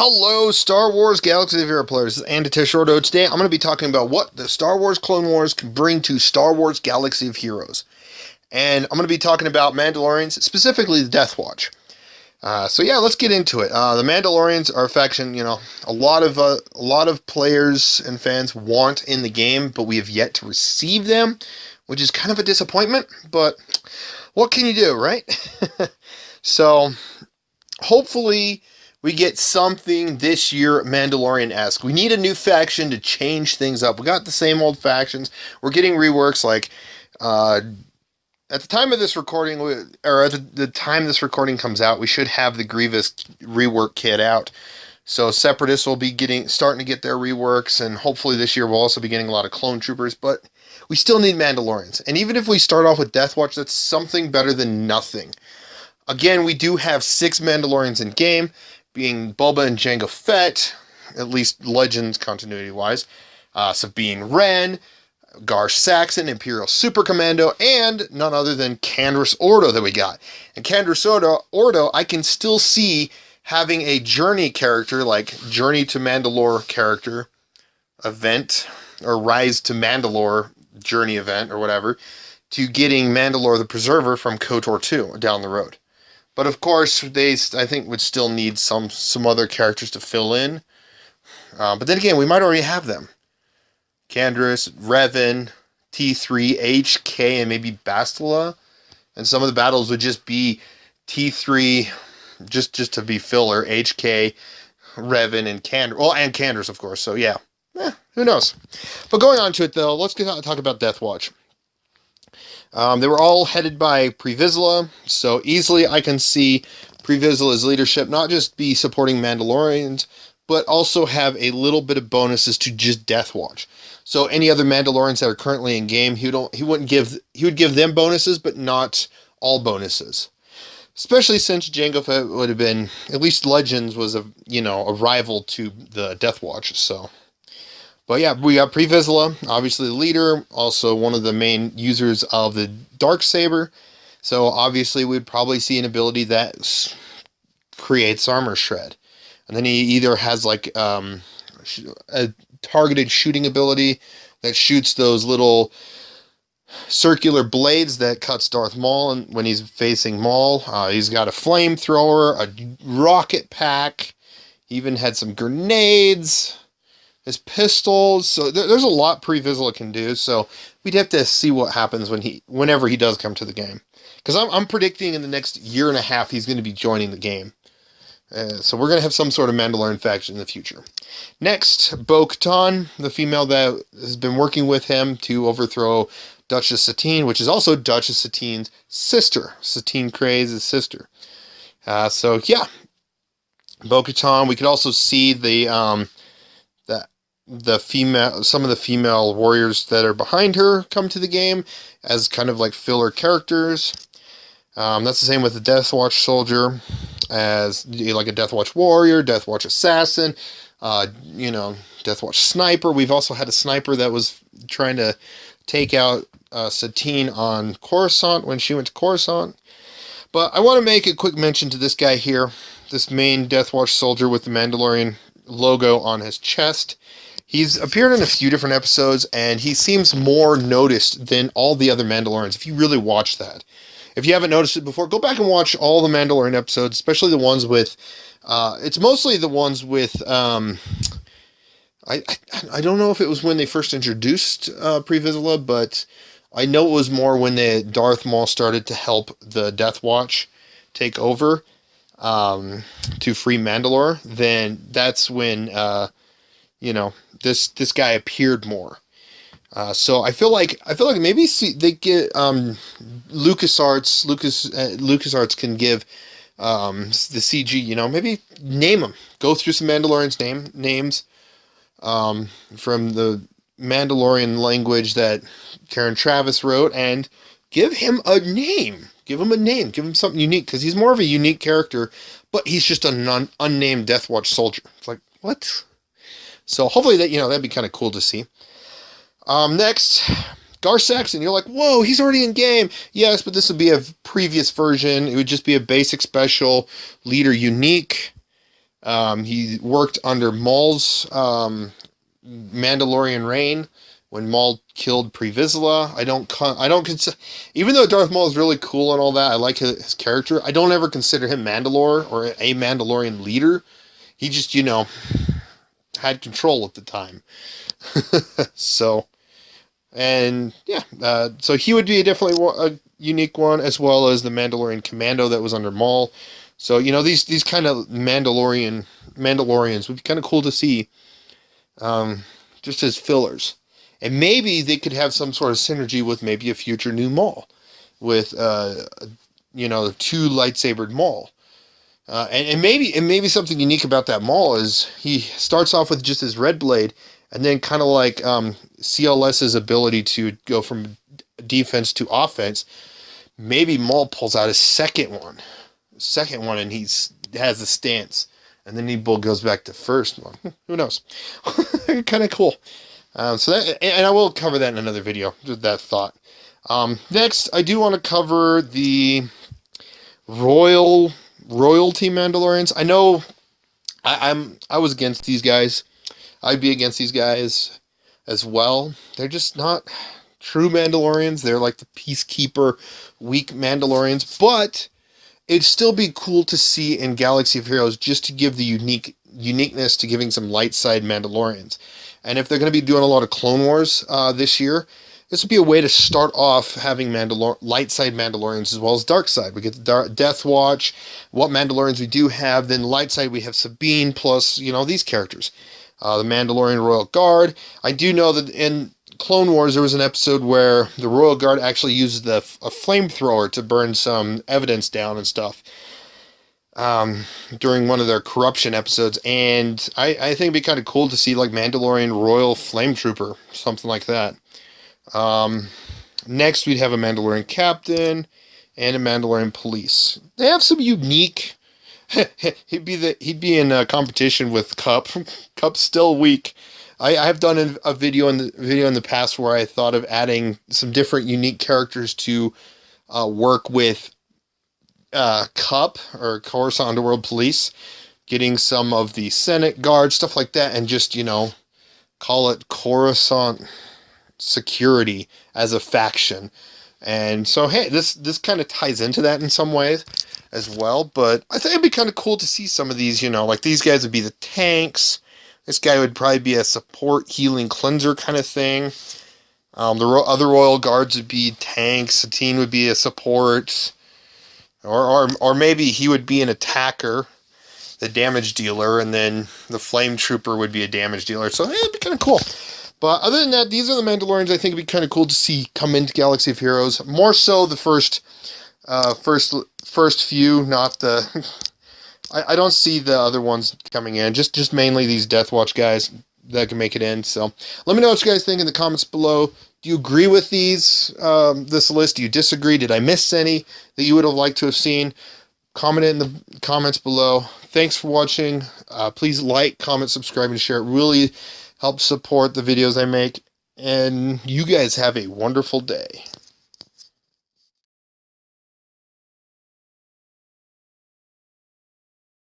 Hello, Star Wars Galaxy of Hero players. This is Andy Teshordo. Today, I'm going to be talking about what the Star Wars Clone Wars can bring to Star Wars Galaxy of Heroes. And I'm going to be talking about Mandalorians, specifically the Death Watch. Let's get into it. The Mandalorians are a faction, a lot of players and fans want in the game, but we have yet to receive them, which is kind of a disappointment, but what can you do, right? So, hopefully we get something this year Mandalorian-esque. We need a new faction to change things up. We got the same old factions. We're getting reworks at the time of this recording, or at the time this recording comes out, we should have the Grievous rework kit out. So Separatists will be starting to get their reworks, and hopefully this year we'll also be getting a lot of clone troopers, but we still need Mandalorians. And even if we start off with Death Watch, that's something better than nothing. Again, we do have 6 Mandalorians in game, being Boba and Jango Fett, at least Legends continuity-wise, Sabine Wren, Gar Saxon, Imperial Super Commando, and none other than Canderous Ordo that we got. And Canderous Ordo, I can still see having a journey character, like Journey to Mandalore character event, or Rise to Mandalore journey event, or whatever, to getting Mandalore the Preserver from KOTOR 2 down the road. But of course, they, I think, would still need some other characters to fill in. But then again, we might already have them. Canderous, Revan, T3, HK, and maybe Bastila. And some of the battles would just be T3, just to be filler, HK, Revan, and Canderous. Well, and Canderous, of course. So, yeah. Who knows? But going on to it, though, let's talk about Death Watch. They were all headed by Pre Vizsla, so easily I can see Pre Vizsla's leadership not just be supporting Mandalorians, but also have a little bit of bonuses to just Death Watch. So any other Mandalorians that are currently in game, he would give them bonuses, but not all bonuses. Especially since Jango Fett would have been, at least Legends was a rival to the Death Watch. So, but yeah, we got Pre Vizsla, obviously the leader, also one of the main users of the Darksaber. So obviously we'd probably see an ability that creates armor shred. And then he either has like a targeted shooting ability that shoots those little circular blades that cuts Darth Maul when he's facing Maul. He's got a flamethrower, a rocket pack. He even had some grenades. His pistols. So there's a lot Pre Vizsla can do. So we'd have to see what happens whenever he does come to the game. Because I'm predicting in the next year and a half he's going to be joining the game. So we're going to have some sort of Mandalorian faction in the future. Next, Bo-Katan, the female that has been working with him to overthrow Duchess Satine, which is also Duchess Satine's sister. Satine Kryze's sister. Bo-Katan. We could also see some of the female warriors that are behind her come to the game as kind of like filler characters. That's the same with the Death Watch soldier, as like a Death Watch warrior, Death Watch assassin, Death Watch sniper. We've also had a sniper that was trying to take out Satine on Coruscant when she went to Coruscant. But I want to make a quick mention to this guy here, this main Death Watch soldier with the Mandalorian logo on his chest. He's appeared in a few different episodes, and he seems more noticed than all the other Mandalorians, if you really watch that. If you haven't noticed it before, go back and watch all the Mandalorian episodes, especially the ones with, it's mostly the ones with, I don't know if it was when they first introduced Pre Vizsla, but I know it was more when Darth Maul started to help the Death Watch take over to free Mandalore. Then that's when, this guy appeared more. So I feel like maybe they get LucasArts can give the CG, maybe name them. Go through some Mandalorians names from the Mandalorian language that Karen Travis wrote, and give him a name. Give him a name. Give him something unique, because he's more of a unique character, but he's just an unnamed Death Watch soldier. It's like, what? So hopefully that'd be kind of cool to see. Next, Gar Saxon. You're like, whoa, he's already in game. Yes, but this would be a previous version. It would just be a basic special leader unique. He worked under Maul's Mandalorian reign when Maul killed Pre Vizsla. I don't consider, even though Darth Maul is really cool and all that, I like his character. I don't ever consider him Mandalore or a Mandalorian leader. He just, had control at the time. So, and yeah, so he would be definitely a unique one, as well as the Mandalorian Commando that was under Maul. So, these kind of Mandalorians would be kind of cool to see, just as fillers. And maybe they could have some sort of synergy with maybe a future new Maul, with the two lightsabered Maul. And maybe something unique about that Maul is he starts off with just his red blade, and then kind of like CLS's ability to go from defense to offense. Maybe Maul pulls out his second one, and has the stance, and then he goes back to first one. Who knows? Kind of cool. So that, and I will cover that in another video. Just that thought. Next, I do want to cover the royalty Mandalorians. I know I was against these guys. I'd be against these guys as well. They're just not true Mandalorians. They're like the peacekeeper, weak Mandalorians. But it'd still be cool to see in Galaxy of Heroes, just to give the uniqueness to giving some light side Mandalorians. And if they're going to be doing a lot of Clone Wars this year, this would be a way to start off having light side Mandalorians as well as dark side. We get the Death Watch, what Mandalorians we do have. Then light side we have Sabine plus these characters, the Mandalorian Royal Guard. I do know that in Clone Wars there was an episode where the Royal Guard actually uses a flamethrower to burn some evidence down and stuff. During one of their corruption episodes, and I think it'd be kind of cool to see like Mandalorian Royal Flame Trooper, something like that. Next we'd have a Mandalorian Captain and a Mandalorian Police. They have some unique. he'd be in competition with Cup. Cup's still weak. I have done a video in the past where I thought of adding some different unique characters to work with Cup or Coruscant Underworld Police, getting some of the Senate guards, stuff like that, and just call it Coruscant Security as a faction. And so hey, this kind of ties into that in some ways as well. But I think it'd be kind of cool to see some of these. Like these guys would be the tanks. This guy would probably be a support healing cleanser kind of thing. The other royal guards would be tanks. Satine would be a support. Or maybe he would be an attacker, the damage dealer, and then the flame trooper would be a damage dealer. So it'd be kind of cool. But other than that, these are the Mandalorians I think it'd be kind of cool to see come into Galaxy of Heroes. More so the first few, not the. I don't see the other ones coming in. Just mainly these Death Watch guys that can make it in. So let me know what you guys think in the comments below. Do you agree with this list? Do you disagree? Did I miss any that you would have liked to have seen? Comment it in the comments below. Thanks for watching. Please like, comment, subscribe, and share. It really helps support the videos I make. And you guys have a wonderful day.